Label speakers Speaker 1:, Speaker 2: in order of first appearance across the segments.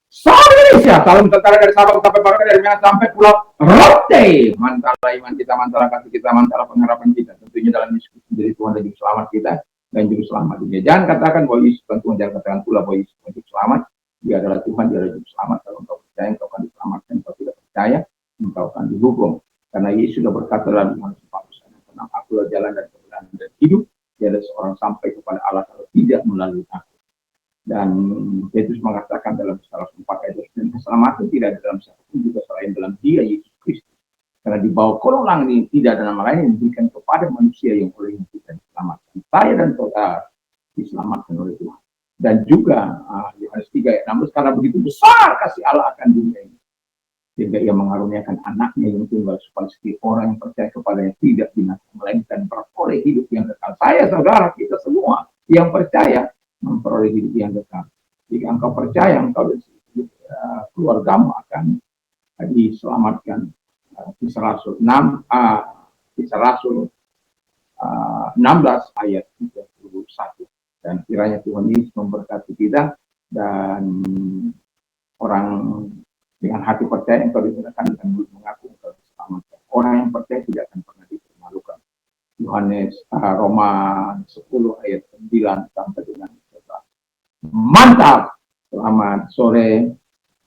Speaker 1: Salam Indonesia, salam tentara dari Sabang sampai Merauke, dari Medan sampai Pulau Rote. Mantara iman kita, mantara kasih kita, mantara pengharapan kita. Tentunya dalam diskusi dari Tuhan dan Juru Selamat kita dan Juru Selamat dunia. Jangan katakan bahwa Yesus Tuhan, jangan katakan pula bahwa Yesus Juru Selamat. Dia adalah Tuhan, dia adalah Juru Selamat. Kalau engkau percaya, engkau akan diselamatkan. Kalau tidak percaya, engkau akan dihukum. Karena Yesus sudah berkata dalam Yohanes 14, tentang aku adalah jalan dan kebenaran dan hidup. Dia adalah seorang sampai kepada Allah kalau tidak melalui aku. Dan Petrus mengatakan dalam salah 4 ayat dan keselamatan tidak ada dalam siapapun juga selain dalam Dia Yesus Kristus. Karena di bawah kolong langit ini tidak ada nama lain yang diberikan kepada manusia yang oleh kita diselamatkan. Saya dan saudara diselamatkan oleh Tuhan. Dan juga Yohanes 3 ayat 16, karena begitu besar kasih Allah akan dunia ini, sehingga Ia mengaruniakan anaknya yang tunggal supaya setiap orang yang percaya kepadanya tidak binasa melainkan beroleh hidup yang kekal. Saya, saudara, kita semua yang percaya memperoleh hidup yang kekal. Jika engkau percaya, engkau keluargamu akan diselamatkan. Kisah Rasul 6 Kisah Rasul 16 ayat 31. Dan kiranya Tuhan Yesus memberkati kita, dan orang dengan hati percaya engkau diserahkan dan mengaku engkau diselamatkan. Orang yang percaya tidak akan pernah dipermalukan. Yohanes Roma 10 ayat 9 sampai dengan mantap. Selamat sore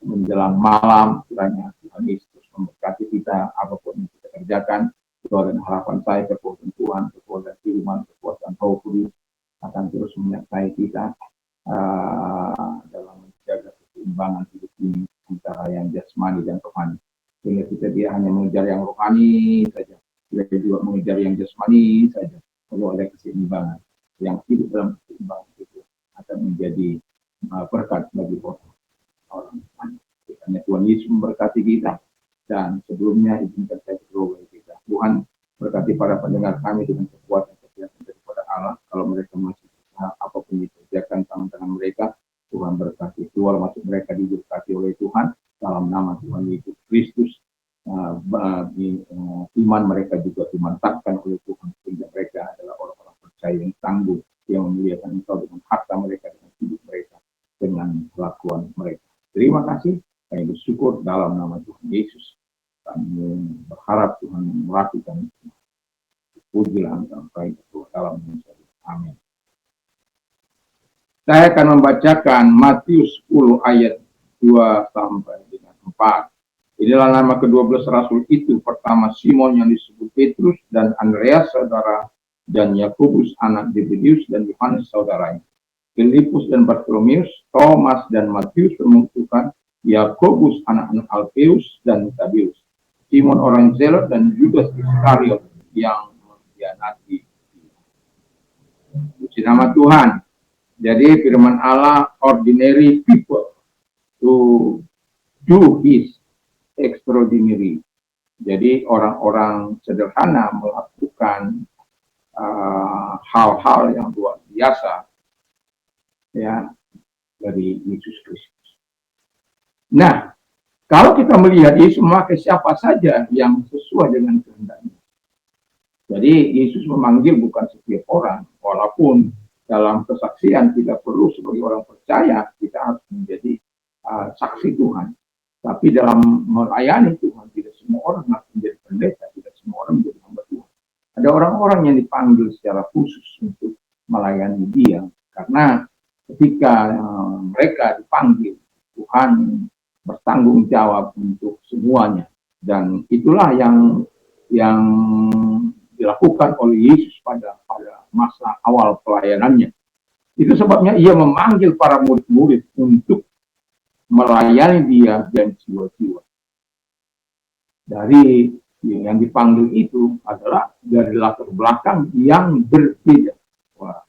Speaker 1: menjelang malam, kiranya Tuhan Yesus memberkati kita apapun yang kita kerjakan. Doa dan harapan saya, kekuatan Tuhan, kekuatan firman, kekuatan Roh Kudus akan terus menyertai kita dalam menjaga keseimbangan hidup ini antara yang jasmani dan rohani. Sehingga kita tidak hanya mengejar yang rohani saja, kita juga mengejar yang jasmani saja. Perlu ada keseimbangan. Yang hidup dalam keseimbangan itu akan menjadi berkat bagi orang. Karena Tuhan Yesus memberkati kita, dan sebelumnya izinkan saya berdoa bagi kita. Tuhan berkati para pendengar kami dengan kekuatan daripada Allah. Kalau mereka masih apapun dikerjakan tangan-tangan mereka, Tuhan berkati. Keluar masuk mereka diberkati oleh Tuhan dalam nama Tuhan Yesus Kristus. Iman mereka juga dimantapkan oleh Tuhan, sehingga mereka adalah orang-orang percaya yang tangguh, yang memuliakan Engkau dengan harta mereka, dengan hidup mereka, dengan kelakuan mereka. Terima kasih, kami bersyukur dalam nama Tuhan Yesus. Kami berharap Tuhan memberkati kami. Pujilah Engkau dalam nama Yesus. Amin. Saya akan membacakan Matius 10 ayat 2 sampai dengan 4. Inilah nama ke-12 rasul itu. Pertama Simon yang disebut Petrus, dan Andreas saudara, dan Yakobus anak Zebedius, dan Yohanes saudaranya, Filipus dan Bartolomeus, Thomas dan Matius pemutukan, Yakobus anak-anak Alfeus dan Tadeus, Simon orang Zelot, dan Judas Iskariot yang mengkhianati. Puji nama Tuhan. Jadi firman Allah, ordinary people to do his extraordinary. Jadi orang-orang sederhana melakukan hal-hal yang luar biasa, ya, dari Yesus Kristus. Nah, kalau kita melihat Yesus memakai siapa saja yang sesuai dengan kehendaknya. Jadi Yesus memanggil bukan setiap orang, walaupun dalam kesaksian kita perlu sebagai orang percaya kita harus menjadi saksi Tuhan. Tapi dalam melayani Tuhan, tidak semua orang harus menjadi pendeta, tidak semua orang menjadi hamba Tuhan. Ada orang-orang yang dipanggil secara khusus untuk melayani Dia, karena ketika mereka dipanggil, Tuhan bertanggung jawab untuk semuanya. Dan itulah yang dilakukan oleh Yesus pada masa awal pelayanannya. Itu sebabnya Ia memanggil para murid-murid untuk melayani Dia dan jiwa-jiwa. Dari yang dipanggil itu adalah dari latar belakang yang berbeda. Wah.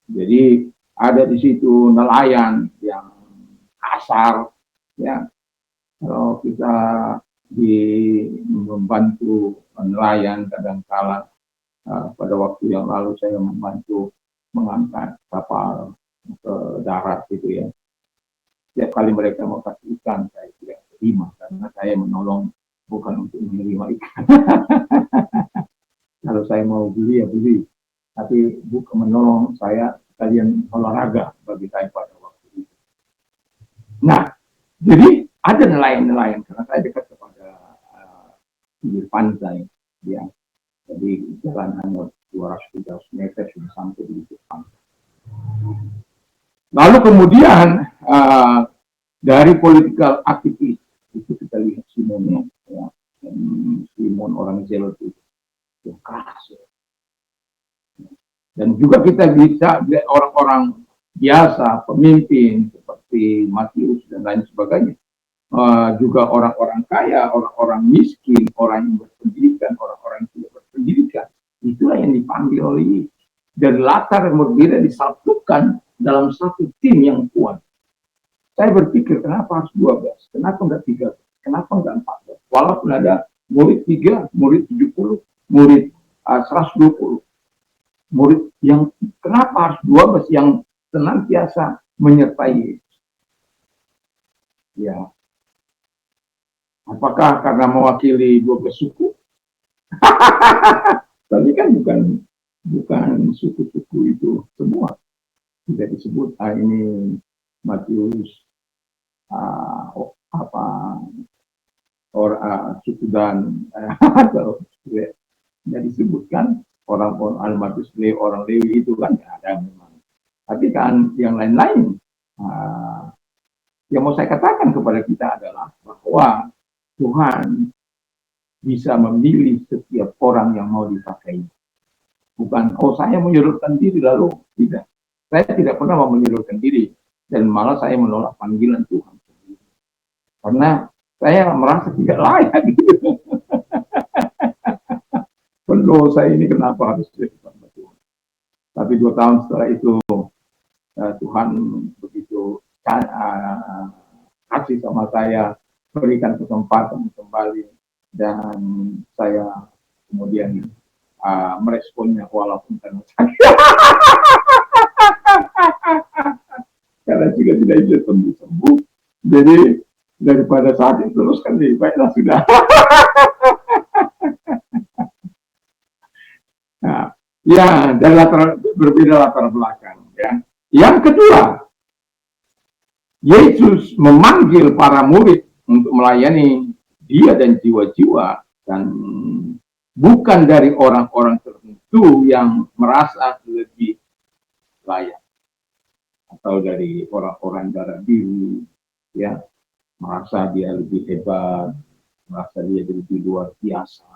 Speaker 1: Jadi ada di situ nelayan yang kasar, ya. Kalau kita membantu nelayan, kadang-kala pada waktu yang lalu saya membantu mengangkat kapal ke darat gitu ya. Setiap kali mereka mau kasih ikan, saya tidak terima, karena saya menolong bukan untuk menerima ikan. Kalau saya mau beli ya beli, tapi bukan menolong saya, kalian olahraga bagi saya pada waktu itu. Nah, Jadi ada nelayan-nelayan karena saya dekat kepada pinggir pantai, ya. Jadi jalan hanya 200-300 meter sudah sampai di pantai. Lalu kemudian dari political activist itu kita lihat Simon, ya, Simon orang Zelot itu keras, ya. Dan juga kita bisa lihat orang-orang biasa, pemimpin seperti Matius dan lain sebagainya. Juga orang-orang kaya, orang-orang miskin, orang yang berpendidikan, orang-orang yang tidak berpendidikan. Itulah yang dipanggil oleh Yesus. Dan latar yang berbeda disatukan dalam satu tim yang kuat. Saya berpikir, kenapa harus 12? Kenapa enggak 13? Kenapa enggak 14? Walaupun ada murid 3, murid 70, murid 120. Murid yang kenapa harus 12 yang senantiasa menyertai Yesus? Ya. Apakah karena mewakili 12 suku? Tapi kan bukan suku-suku itu semua. Tidak disebut ini Matius suku dan atau tidak disebutkan orang Matius orang Lewi itu kan ada memang. Tapi kan yang lain-lain yang mau saya katakan kepada kita adalah bahwa Tuhan bisa memilih setiap orang yang mau dipakai. Bukan, saya menyodorkan diri lalu tidak. Saya tidak pernah mau menyodorkan diri dan malah saya menolak panggilan Tuhan. Karena saya merasa tidak layak gitu. Pendosa ini kenapa harus jadi hamba Tuhan? Tapi 2 tahun setelah itu Tuhan begitu kasih sama saya, berikan kesempatan kembali dan saya kemudian meresponnya walaupun karena sakit. Karena juga tidak bisa sembuh. Jadi daripada sakit terus kan lebih baiklah sudah. Nah, ya dari berbeda latar belakang. Ya. Yang kedua, Yesus memanggil para murid untuk melayani dia dan jiwa-jiwa dan bukan dari orang-orang tertentu yang merasa lebih layak atau dari orang-orang darah biru, ya, merasa dia lebih hebat, merasa dia lebih luar biasa,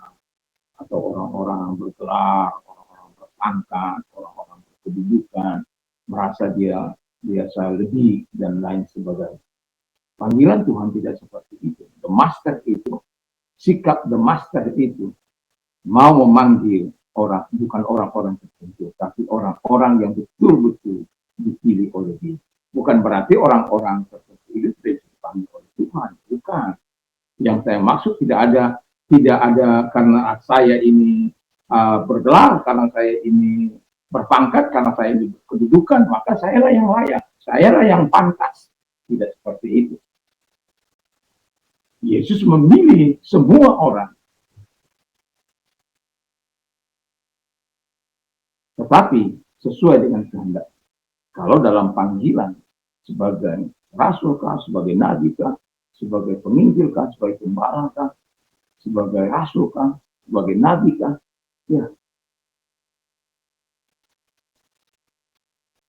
Speaker 1: atau orang-orang yang bergelar, orang-orang berpangkat, orang-orang berkedudukan, merasa dia biasa lebih dan lain sebagainya. Panggilan Tuhan tidak seperti itu. The Master itu, sikap The Master itu mau memanggil orang, bukan orang-orang tertentu, tapi orang-orang yang betul-betul dipilih oleh dia. Bukan berarti orang-orang tertentu itu tidak dipanggil oleh Tuhan, bukan. Yang saya maksud tidak ada karena saya ini bergelar, karena saya ini berpangkat, karena saya ini berkedudukan, maka saya lah yang layak, saya lah yang pantas. Tidak seperti itu. Yesus memilih semua orang. Tetapi sesuai dengan kehendak. Kalau dalam panggilan sebagai rasul kah, sebagai nabi kah, sebagai penginjil kah, sebagai pembala kah, sebagai rasul kah, sebagai nabi kah, ya.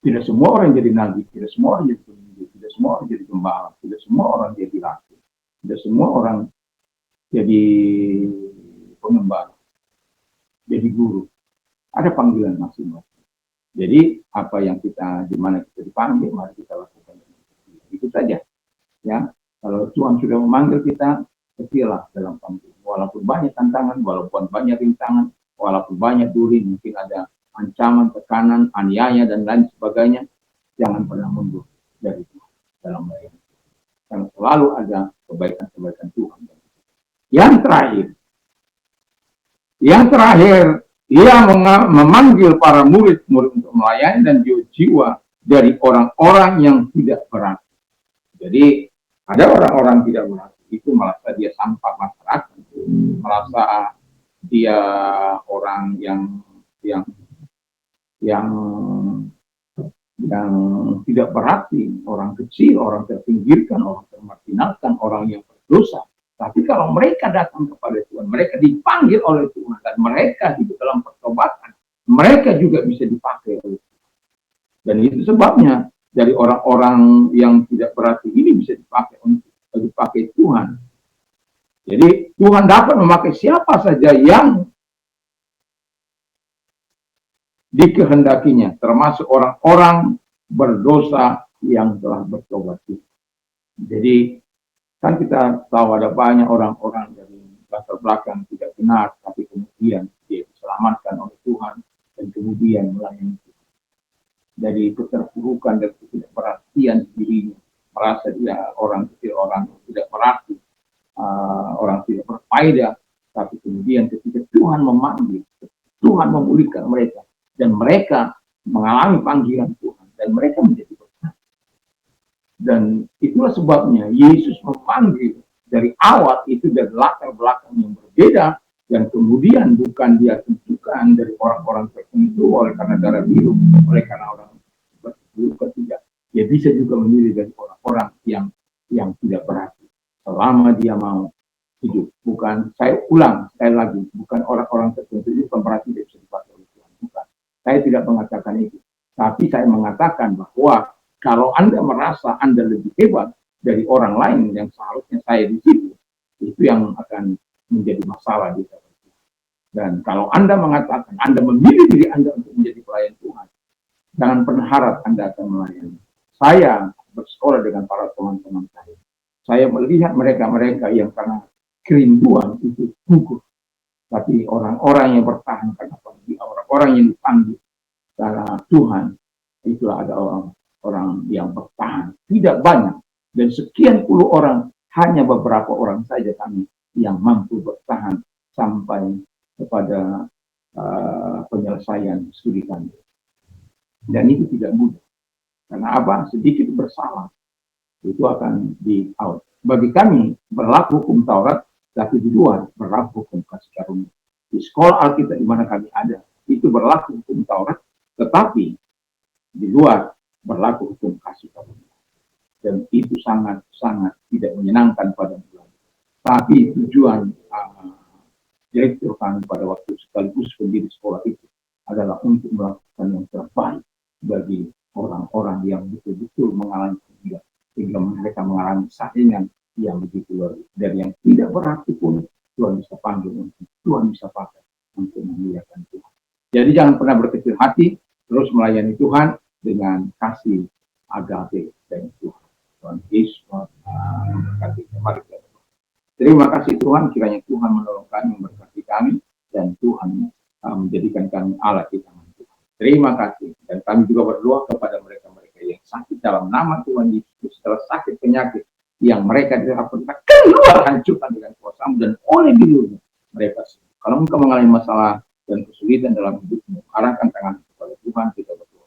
Speaker 1: Tidak semua orang jadi nabi, tidak semua orang jadi penginjil, tidak semua orang jadi pembala, tidak semua orang jadi rasul, tidak semua orang jadi pengembara, jadi guru. Ada panggilan masing-masing. Jadi apa yang kita, di mana kita dipanggil, mari kita lakukan. Itu saja. Ya, kalau Tuhan sudah memanggil kita, setialah dalam panggilan. Walaupun banyak tantangan, walaupun banyak rintangan, walaupun banyak duri, mungkin ada ancaman, tekanan, aniaya dan lain sebagainya, jangan pernah mundur dari Tuhan dalam melayani. Karena selalu ada kebaikan-kebaikan Tuhan. Yang terakhir, ia memanggil para murid-murid untuk melayani dan jiwa dari orang-orang yang tidak berarti. Jadi ada orang-orang tidak berarti itu merasa dia sampah masyarakat, merasa dia orang yang tidak berarti, orang kecil, orang terpinggirkan, orang termati menghinakan orang yang berdosa. Tapi kalau mereka datang kepada Tuhan, mereka dipanggil oleh Tuhan, dan mereka hidup dalam pertobatan, mereka juga bisa dipakai oleh Tuhan. Dan itu sebabnya dari orang-orang yang tidak berarti ini bisa dipakai untuk dipakai Tuhan. Jadi Tuhan dapat memakai siapa saja yang dikehendakinya, termasuk orang-orang berdosa yang telah bertobat. Jadi kan kita tahu ada banyak orang-orang dari latar belakang tidak benar, tapi kemudian dia diselamatkan oleh Tuhan dan kemudian melayani Tuhan. Dari keterpurukan dan ketidakperhatian dirinya, merasa dia orang kecil, orang yang tidak berarti, orang tidak berfaedah, tapi kemudian ketika Tuhan memanggil, Tuhan memulihkan mereka, dan mereka mengalami panggilan Tuhan, dan mereka menjadi berkat. Dan itulah sebabnya Yesus memanggil dari awal itu dari latar belakang yang berbeda, dan kemudian bukan dia tentukan dari orang-orang tertentu oleh karena darah biru, oleh karena orang berbiru ketiga. Dia bisa juga memilih dari orang-orang yang tidak berarti, selama dia mau hidup. Bukan, saya ulang sekali lagi, bukan orang-orang tertentu itu bukan berarti dia bisa dipakai oleh Tuhan. Bukan. Saya tidak mengatakan itu. Tapi saya mengatakan bahwa kalau Anda merasa Anda lebih hebat dari orang lain yang seharusnya saya di situ, itu yang akan menjadi masalah di dalam Tuhan. Dan kalau Anda mengatakan Anda memilih diri Anda untuk menjadi pelayan Tuhan, jangan pernah harap Anda akan melayani. Saya bersekolah dengan para teman-teman saya. Saya melihat mereka-mereka yang karena kerinduan itu gugur. Tapi orang-orang yang bertahan karena orang-orang yang dipanggil karena Tuhan, itulah ada orang yang bertahan. Tidak banyak. Dan sekian puluh orang, hanya beberapa orang saja kami yang mampu bertahan sampai kepada penyelesaian studi kami. Dan itu tidak mudah. Karena apa? Sedikit bersalah, itu akan di-out. Bagi kami, berlaku hukum Taurat, tapi di luar berlaku hukum kasih karunia. Di sekolah Alkitab di mana kami ada, itu berlaku hukum Taurat, tetapi di luar berlaku hukum kasih karunia. Dan itu sangat-sangat tidak menyenangkan pada bulan. Tapi tujuan direktur kami pada waktu sekaligus pendiri sekolah itu adalah untuk melakukan yang terbaik bagi orang-orang yang betul-betul mengalami kegiatan, sehingga mereka mengalami saingan yang begitu luar biasa. Dari yang tidak berarti pun Tuhan bisa panggil untuk, Tuhan bisa pakai untuk memuliakan Tuhan. Jadi jangan pernah berkecil hati, terus melayani Tuhan dengan kasih agape dari Tuhan. Tuhan Yesus memberkati. Mari kita berdoa. Terima kasih Tuhan, kiranya Tuhan menolong kami, memberkati kami, dan Tuhan menjadikan kami alat di tangan Tuhan. Terima kasih. Dan kami juga berdoa kepada mereka-mereka yang sakit dalam nama Tuhan Yesus, setelah sakit penyakit yang mereka dapatkan, keluar hancurkan dengan kuasa-Mu, dan oleh dirinya mereka sembuh. Kalau engkau mengalami masalah dan kesulitan dalam hidupmu, arahkan tangan kepada Tuhan, kita berdoa.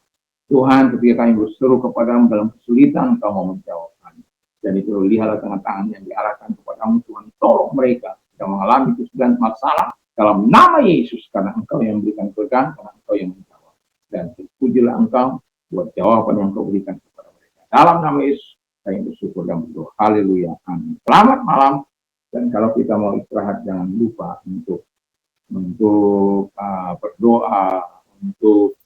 Speaker 1: Tuhan, ketika kami berseru kepadamu dalam kesulitan, Engkau mau menjawab kami. Dan itu lihatlah tangan-tangan yang diarahkan kepadamu, Tuhan, tolong mereka yang mengalami kesulitan masalah dalam nama Yesus, karena Engkau yang memberikan keberkahan, karena Engkau yang menjawab. Dan terpujilah Engkau buat jawaban yang Engkau berikan kepada mereka. Dalam nama Yesus, saya bersyukur dan berdoa. Haleluya. Amin. Selamat malam. Dan kalau kita mau istirahat, jangan lupa untuk berdoa, untuk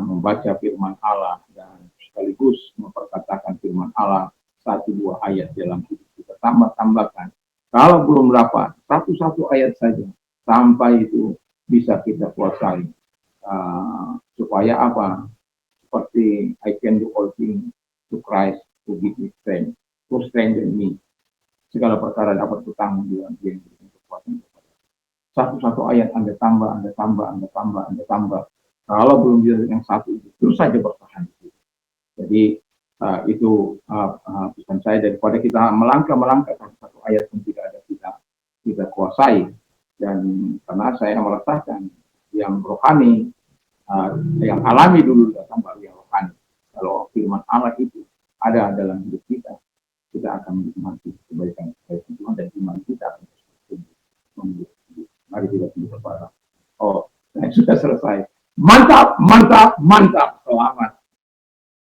Speaker 1: membaca firman Allah, dan sekaligus memperkatakan firman Allah 1-2 ayat dalam hidup kita. Tambahkan. Kalau belum dapat, 1 ayat saja, sampai itu bisa kita kuasai. Supaya apa? Seperti I can do all things to Christ who give me strength, who strengthen me. Segala perkara dapat bertanggung jawab dia yang berikan kekuatan. 1 ayat Anda tambah. Kalau belum bisa yang satu itu, terus saja bertahan. Jadi itu pesan saya, daripada kita melangkah 1 ayat pun tidak ada kita kuasai. Dan karena saya merasakan yang rohani, yang alami dulu datang baru yang rohani. Kalau firman Allah itu ada dalam hidup kita akan menikmati kebaikan Tuhan, dan iman kita akan tumbuh. Mari kita tunduk kepada. Sudah selesai. Mantap. Selamat.